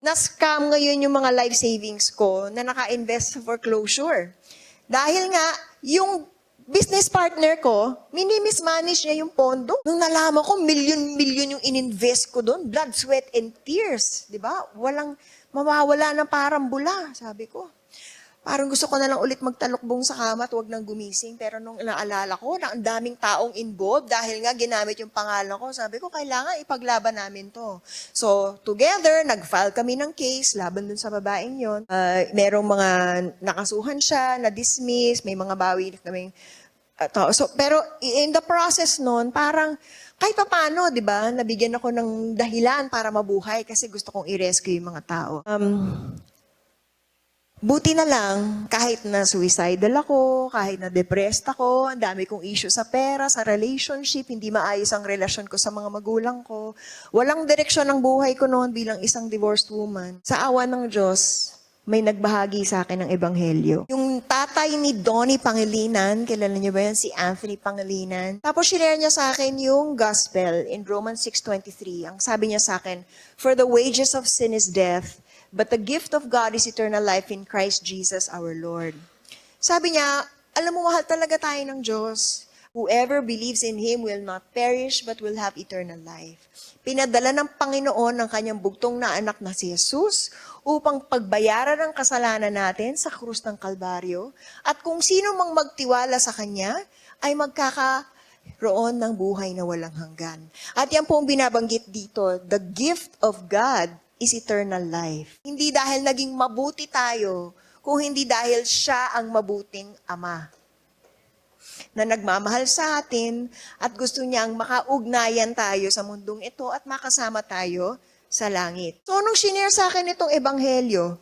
Na-scam ngayon yung mga life savings ko na naka-invest sa foreclosure. Dahil nga, yung business partner ko, minimismanage niya yung pondo. Nung nalaman ko, milyon-milyon yung ininvest ko doon. Blood, sweat, and tears. Di ba? Walang mawawala ng parang bula, sabi ko. Parang gusto ko na lang ulit magtalukbong sa kama at wag nang gumising. Pero nung naalala ko na ang daming taong involved dahil nga ginamit yung pangalan ko, sabi ko, kailangan ipaglaban namin to. So, together, nag-file kami ng case laban dun sa babaeng yon. Merong mga nakasuhan siya, na-dismiss, may mga bawi kaming tao. So, pero in the process nun, parang kahit pa paano, di ba, nabigyan ako ng dahilan para mabuhay kasi gusto kong i-rescue yung mga tao. Buti na lang, kahit na suicidal ako, kahit na depressed ako, ang dami kong issue sa pera, sa relationship, hindi maayos ang relasyon ko sa mga magulang ko. Walang direksyon ang buhay ko noon bilang isang divorced woman. Sa awa ng Diyos, may nagbahagi sa akin ng ebanghelyo. Yung tatay ni Donnie Pangilinan, kilala niyo ba yan? Si Anthony Pangilinan. Tapos share niya sa akin yung gospel in Romans 6:23. Ang sabi niya sa akin, "For the wages of sin is death, but the gift of God is eternal life in Christ Jesus our Lord." Sabi niya, alam mo, mahal talaga tayo ng Diyos. Whoever believes in Him will not perish but will have eternal life. Pinadala ng Panginoon ang kanyang bugtong na anak na si Jesus upang pagbayaran ang kasalanan natin sa krus ng Kalbaryo. At kung sino mang magtiwala sa Kanya ay magkakaroon ng buhay na walang hanggan. At yan po ang binabanggit dito, the gift of God is eternal life. Hindi dahil naging mabuti tayo, kung hindi dahil siya ang mabuting Ama na nagmamahal sa atin at gusto niyang makaugnayan tayo sa mundong ito at makasama tayo sa langit. So, nung shinare sa akin itong ebanghelyo,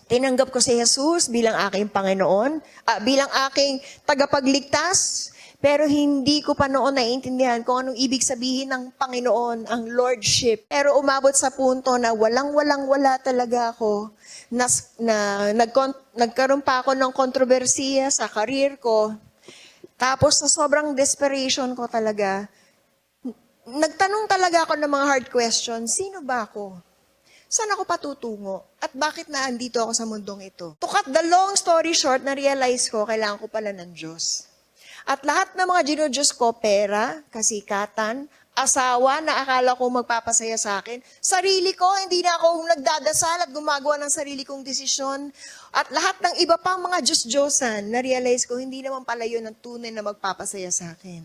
tinanggap ko si Jesus bilang aking Panginoon, bilang aking tagapagligtas, pero hindi ko pa noon naiintindihan kung anong ibig sabihin ng Panginoon, ang Lordship. Pero umabot sa punto na wala talaga ako. Nagkaroon pa ako ng kontrobersiya sa karir ko. Tapos sa sobrang desperation ko talaga, nagtanong talaga ako ng mga hard questions, sino ba ako? Saan ako patutungo? At bakit naandito ako sa mundong ito? To cut the long story short, na-realize ko, kailangan ko pala ng Diyos. At lahat ng mga dinudiyos ko, pera, kasikatan, asawa na akala ko magpapasaya sa akin, sarili ko, hindi na ako nagdadasal at gumagawa ng sarili kong desisyon. At lahat ng iba pang mga Diyos-Diyosan, na-realize ko, hindi naman pala yun ang tunay na magpapasaya sa akin.